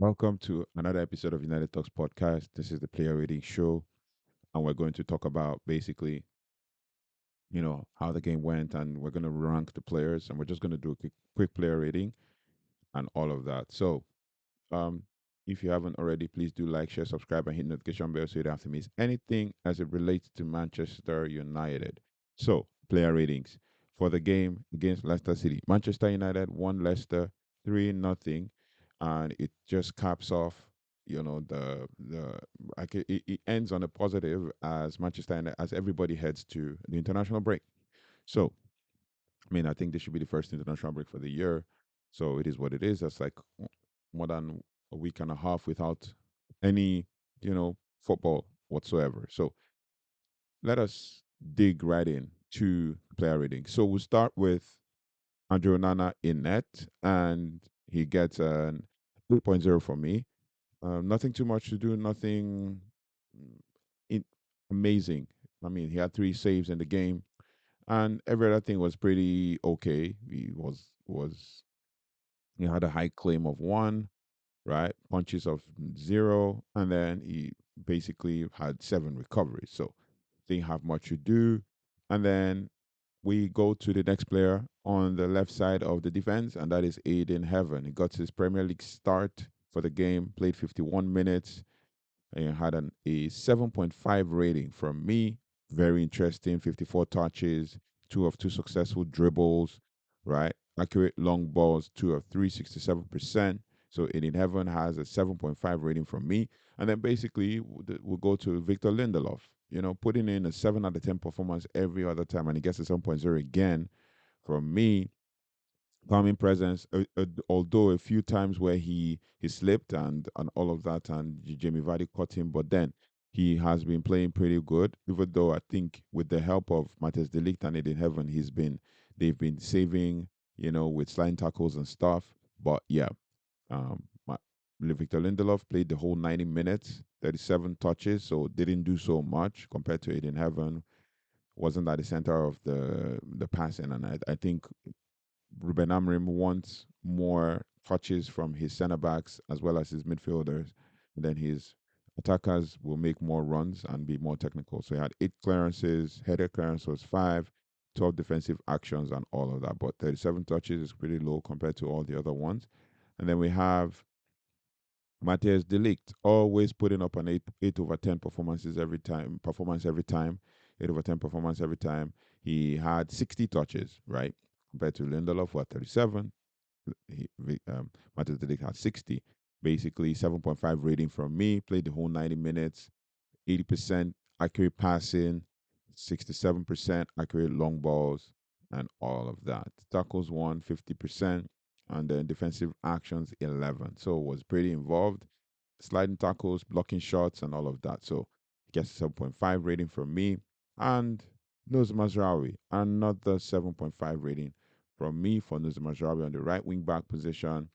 Welcome to another episode of United Talks podcast. This is the player rating show, and we're going to talk about basically, how the game went, and we're going to rank the players, and we're just going to do a quick player rating and all of that. So, um, if you haven't already, please do like, share, subscribe, and hit notification bell so you don't have to miss anything as it relates to Manchester United. So, player ratings for the game against Leicester City. Manchester United won Leicester 3-0, and it just caps off. The like it ends on a positive as Manchester United, as everybody heads to the international break. So, I mean, I think this should be the first international break for the year. So it is what it is. That's like more than a week and a half without any, football whatsoever. So let us dig right in to player rating. So we'll start with Andrew Nana in net, and he gets an 8.0 from me. Nothing too much to do, nothing mm, in, amazing. I mean, he had three saves in the game, and every other thing was pretty okay. He had a high claim of one, right? Punches of zero, and then he basically had seven recoveries. So didn't have much to do. And then we go to the next player on the left side of the defense, and that is Aiden Heaven. He got his Premier League start for the game, played 51 minutes, and had a 7.5 rating from me. Very interesting. 54 touches, two successful dribbles, right? Accurate long balls, two of three, 67%. So in heaven has a 7.5 rating from me. And then basically we'll go to Victor Lindelof, putting in a 7 out of 10 performance every other time. And he gets a 7.0 again from me. Calming presence, although a few times where he slipped and all of that, and Jamie Vardy caught him, but then he has been playing pretty good. Even though I think with the help of Matthias De Ligt and Eden Heaven, they've been saving, with sliding tackles and stuff. But yeah, my, Victor Lindelof played the whole 90 minutes, 37 touches, so didn't do so much compared to Eden Heaven. Wasn't at the center of the passing, and I think Ruben Amorim wants more touches from his centre backs as well as his midfielders. And then his attackers will make more runs and be more technical. So he had 8 clearances, header clearance was 5, 12 defensive actions, and all of that. But 37 touches is pretty low compared to all the other ones. And then we have Matthias Delict, always putting up an 8 over 10 performance every time, 8 over 10 performance every time. He had 60 touches, right? Compared to Lindelof, who had 37. Matthias Delict had 60. Basically, 7.5 rating from me. Played the whole 90 minutes, 80% accurate passing, 67% accurate long balls, and all of that. Tackles won 50%, and then defensive actions 11. So it was pretty involved. Sliding tackles, blocking shots, and all of that. So he gets a 7.5 rating from me. And Nuz Mazraoui, another 7.5 rating from me for Nuz Mazraoui on the right wing back position.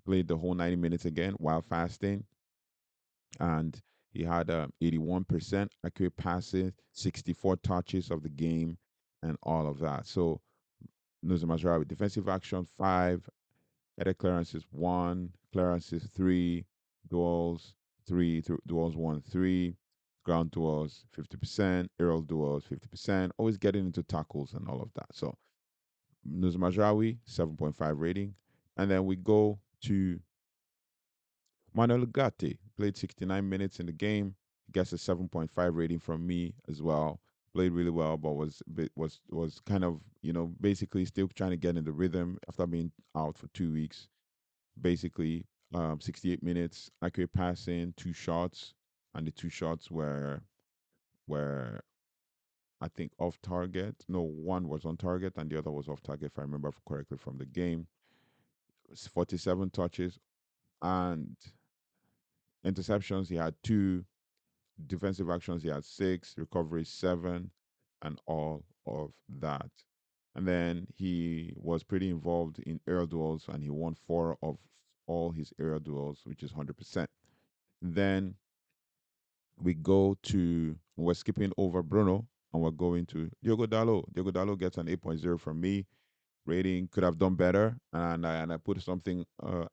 Played the whole 90 minutes again while fasting, and he had 81% accurate passes, 64 touches of the game, and all of that. So Nuzum Mazraoui, defensive action 5, header clearances 1, clearances 3, duels 3, duels 1, 3, ground duels 50%, aerial duels 50%, always getting into tackles and all of that. So Nuzum Mazraoui, 7.5 rating. And then we go to Manuel Ugarte played 69 minutes in the game. Gets a 7.5 rating from me as well. Played really well, but was kind of basically still trying to get in the rhythm after being out for 2 weeks. Basically, 68 minutes, accurate passing, 2 shots, and the 2 shots were I think off target. No, one was on target and the other was off target if I remember correctly from the game. 47 touches and interceptions. He had 2, defensive actions, he had 6, recovery 7, and all of that. And then he was pretty involved in air duels and he won 4 of all his air duels, which is 100%. Then we're skipping over Bruno and we're going to Diogo Dallo. Diogo Dallo gets an 8.0 from me. rating. Could have done better, and I put something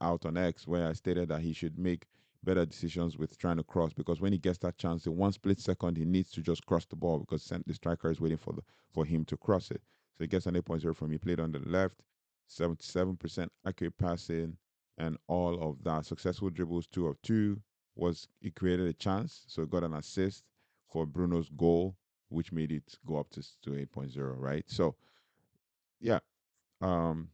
out on X where I stated that he should make better decisions with trying to cross, because when he gets that chance, in one split second, he needs to just cross the ball because the striker is waiting for him to cross it. So he gets an 8.0 from me. Played on the left, 77% accurate passing, and all of that. Successful dribbles, 2 of 2. Was he created a chance, so he got an assist for Bruno's goal, which made it go up to 8.0, right? So yeah, um,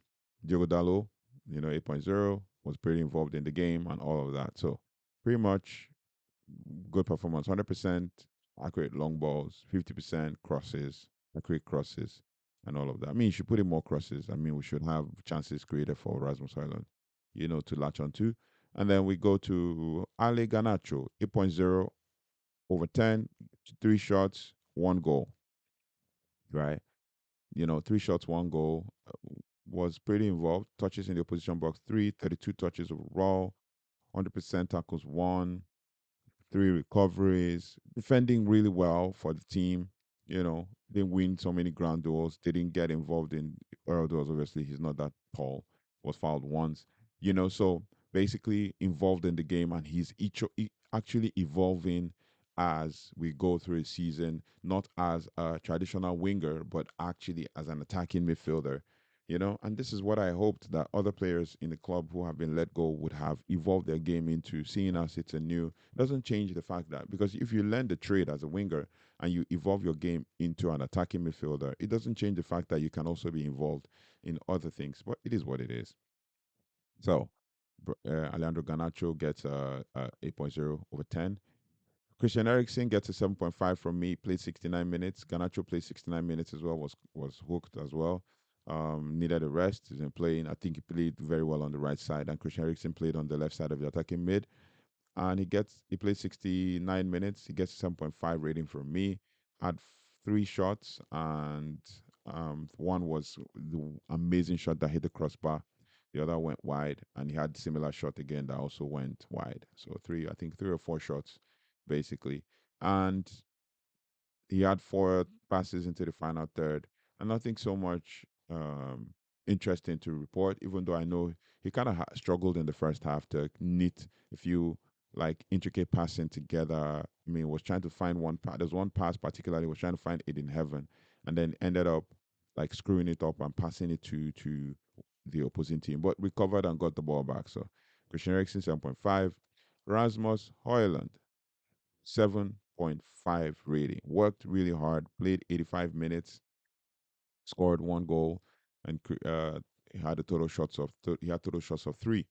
Diogo Dallo, 8.0, was pretty involved in the game and all of that. So pretty much good performance, 100% accurate long balls, 50% crosses, accurate crosses, and all of that. I mean, you should put in more crosses. I mean, we should have chances created for Rasmus Hojlund, to latch on to. And then we go to Ale Garnacho, 8.0 over 10, 3 shots, 1 goal, right? 3 shots, 1 goal. Was pretty involved. Touches in the opposition box, 32 touches overall, 100% tackles, 1, 3 recoveries, defending really well for the team. Didn't win so many ground duels, didn't get involved in aerial duels. Obviously, he's not that tall. Was fouled once. So basically involved in the game, and he's actually evolving as we go through a season, not as a traditional winger, but actually as an attacking midfielder. And this is what I hoped that other players in the club who have been let go would have evolved their game into, seeing as it's a new, doesn't change the fact that, because if you learn the trade as a winger and you evolve your game into an attacking midfielder, it doesn't change the fact that you can also be involved in other things. But it is what it is. So Alejandro Garnacho gets a 8.0 over 10. Christian Eriksen gets a 7.5 from me. Played 69 minutes. Garnacho played 69 minutes as well. Was hooked as well. Needed a rest. He's been playing. I think he played very well on the right side, and Christian Eriksen played on the left side of the attacking mid. And he played 69 minutes. He gets a 7.5 rating from me. Had 3 shots, and one was the amazing shot that hit the crossbar. The other went wide, and he had similar shot again that also went wide. So I think 3 or 4 shots, basically. And he had 4 passes into the final third, and nothing so much interesting to report. Even though I know he kind of struggled in the first half to knit a few like intricate passing together. I mean, was trying to find one pass. There's one pass particularly was trying to find it in heaven, and then ended up like screwing it up and passing it to the opposing team, but recovered and got the ball back. So Christian Eriksen 7.5, Rasmus Hojlund 7.5 rating. Worked really hard, played 85 minutes, scored 1 goal, and he had total shots of 3.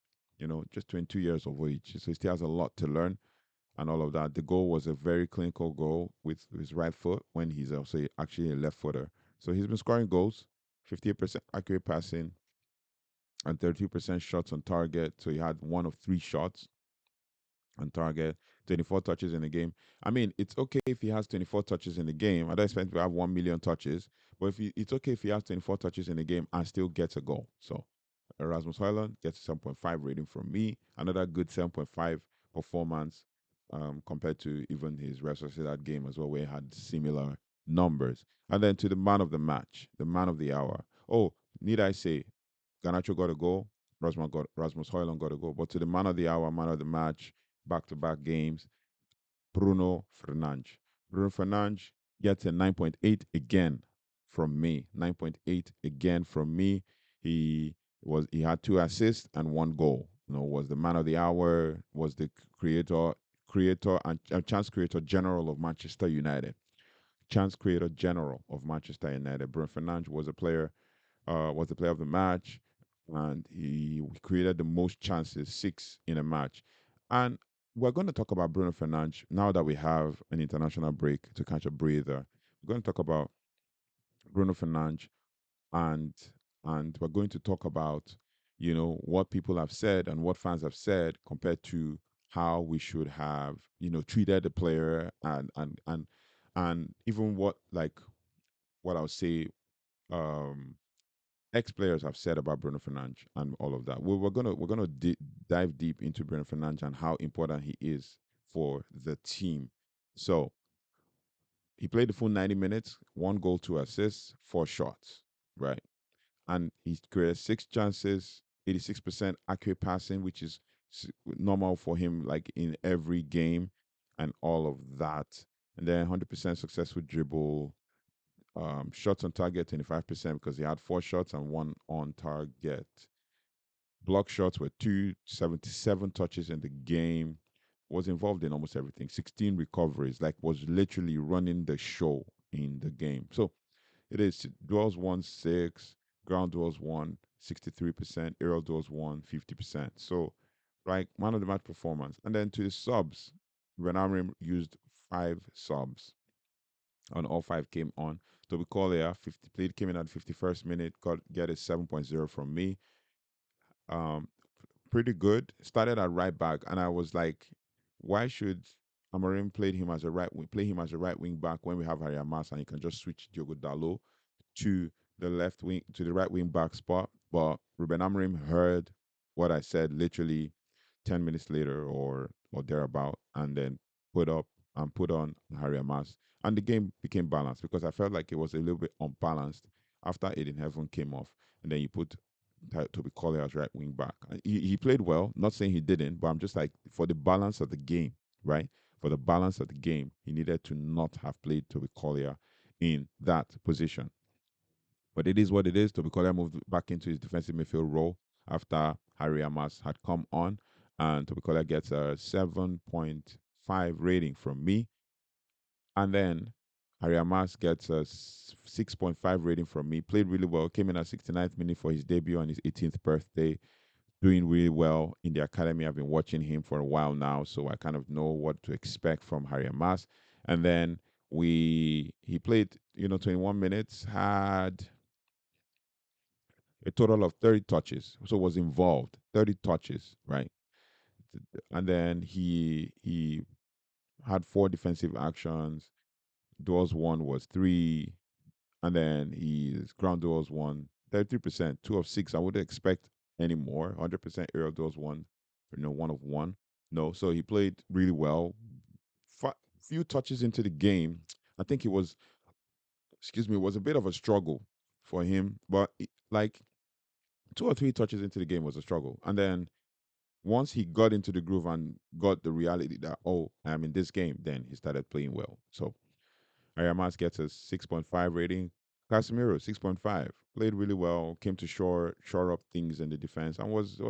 Just 22 years of age, so he still has a lot to learn and all of that. The goal was a very clinical goal with his right foot when he's also actually a left footer. So he's been scoring goals, 58% accurate passing, and 32% shots on target. So he had 1 of 3 shots on target, 24 touches in the game. I mean, it's okay if he has 24 touches in the game. I don't expect him to have 1 million touches, but it's okay if he has 24 touches in the game and still gets a goal. So Erasmus Hojlund gets a 7.5 rating from me. Another good 7.5 performance compared to even his Real Sociedad game as well, where he had similar numbers. And then to the man of the match, the man of the hour. Oh, need I say, Garnacho got a goal. Rasmus Hojlund got a goal. But to the man of the hour, man of the match, back-to-back games, Bruno Fernandes. Bruno Fernandes gets a 9.8 again from me. 9.8 again from me. He had 2 assists and 1 goal. Was the man of the hour, was the creator and chance creator general of Manchester United. Chance creator general of Manchester United. Bruno Fernandes was the player of the match, and he created the most chances, 6 in a match. And we're going to talk about Bruno Fernandes now that we have an international break to catch a breather. We're going to talk about Bruno Fernandes, and we're going to talk about what people have said and what fans have said compared to how we should have treated the player, and even what I'll say um ex players have said about Bruno Fernandes and all of that. We're gonna dive deep into Bruno Fernandes and how important he is for the team. So he played the full 90 minutes, 1 goal, 2 assists, 4 shots, right? and he created 6 chances, 86% accurate passing, which is normal for him, like in every game, and all of that. And then 100% successful dribble, shots on target 25% because he had 4 shots and one on target. Block shots were 277 touches in the game. Was involved in almost everything. 16 recoveries, like was literally running the show in the game. So it is duels won 6, ground duels won 63%, aerial duels won 50%. So, like man of the match performance. And then to the subs, Renamrim used 5 subs, and all 5 came on. Toby Collier, 50 played, came in at the 51st minute, get a 7.0 from me. Um, Pretty good. Started at right back, and I was like, why should Amarim play him as a right wing back when we have Harry Amas and he can just switch Diogo Dalo to the left wing to the right wing back spot. But Ruben Amorim heard what I said literally 10 minutes later or thereabout, and then put up and put on Harry Amas, and the game became balanced because I felt like it was a little bit unbalanced after Aiden Heaven came off, and then you put Toby Collier as right wing back. He played well, not saying he didn't, but I'm just like for the balance of the game, right? For the balance of the game, he needed to not have played Toby Collier in that position. But it is what it is. Toby Collier moved back into his defensive midfield role after Harry Amas had come on. And Toby Collier gets a 7.5 rating from me. And then Harry Amas gets a 6.5 rating from me. Played really well. Came in at 69th minute for his debut on his 18th birthday. Doing really well in the academy. I've been watching him for a while now, so I kind of know what to expect from Harry Amas. And then he played, 21 minutes, had a total of 30 touches, so was involved. 30 touches, right? And then he had 4 defensive actions. Duels won was 3, and then his ground duels won 33%, 2 of 6. I wouldn't expect any more. 100% aerial duels won, 1 of 1. No, so he played really well. Few touches into the game, I think it was, excuse me, it was a bit of a struggle for him, but like 2 or 3 touches into the game was a struggle, and then once he got into the groove and got the reality that, oh, I'm in this game, then he started playing well. So Ariamas gets a 6.5 rating. Casemiro 6.5, played really well. Came to shore up things in the defense and was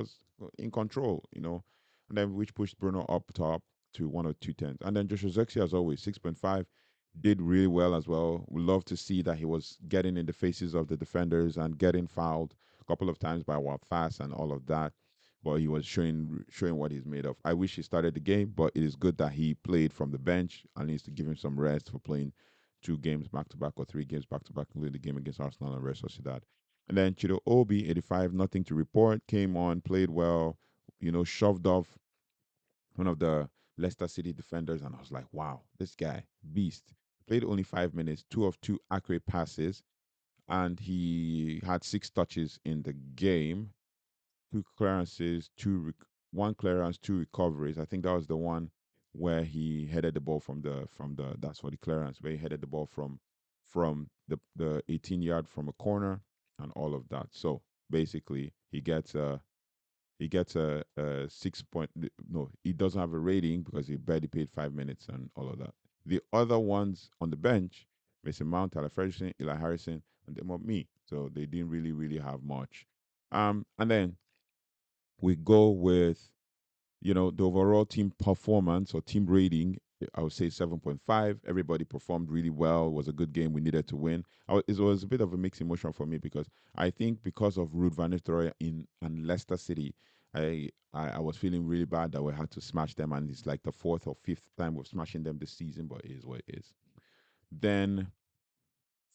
in control. And then which pushed Bruno up top to 1 or 2 tenths. And then Joshua Zexi, as always, 6.5, did really well as well. We love to see that he was getting in the faces of the defenders and getting fouled a couple of times by Wild Fast and all of that. But he was showing what he's made of. I wish he started the game, but it is good that he played from the bench. I needs to give him some rest for playing 2 games back to back or 3 games back to back, including the game against Arsenal and Real Sociedad. And then Chido Obi, 85, nothing to report, came on, played well, shoved off one of the Leicester City defenders, and I was like, wow, this guy, beast. Played only 5 minutes, 2 of 2 accurate passes, and he had 6 touches in the game. 2 clearances, 1 clearance, 2 recoveries. I think that was the one where he headed the ball from the that's for the clearance, where he headed the ball from the 18 yard from a corner and all of that. So basically, he gets a 6 point. No, he doesn't have a rating because he barely played 5 minutes and all of that. The other ones on the bench, Mason Mount, Tyler Ferguson, Eli Harrison, and them up me. So they didn't really have much. And then we go with the overall team performance or team rating. I would say 7.5. Everybody performed really well. It was a good game. We needed to win. It was a bit of a mixed emotion for me because I think because of Ruud van Nistelrooy in and Leicester City, I was feeling really bad that we had to smash them, and it's like the 4th or 5th time we're smashing them this season. But it is what it is. Then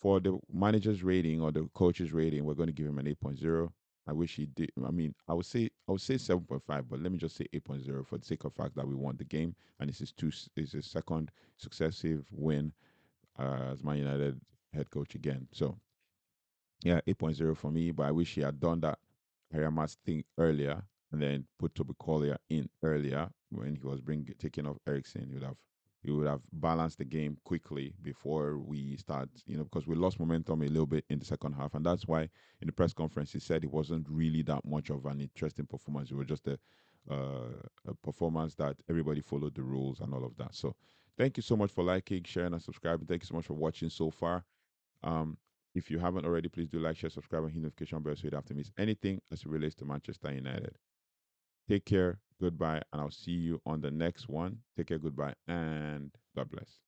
for the manager's rating or the coach's rating, we're going to give him an 8.0. I wish he did. I mean, I would say 7.5, but let me just say 8.0 for the sake of fact that we won the game, and this is his second successive win as Man United head coach again. So yeah, 8.0 for me. But I wish he had done that Haramas thing earlier and then put Toby Collier in earlier when he was taking off Ericsson. He would have he would have balanced the game quickly before we start, because we lost momentum a little bit in the second half. And that's why in the press conference he said it wasn't really that much of an interesting performance. It was just a performance that everybody followed the rules and all of that. So thank you so much for liking, sharing, and subscribing. Thank you so much for watching so far. Um, if you haven't already, please do like, share, subscribe, and hit notification bell so you don't have to miss anything as it relates to Manchester United. Take care, goodbye, and I'll see you on the next one. Take care, goodbye, and God bless.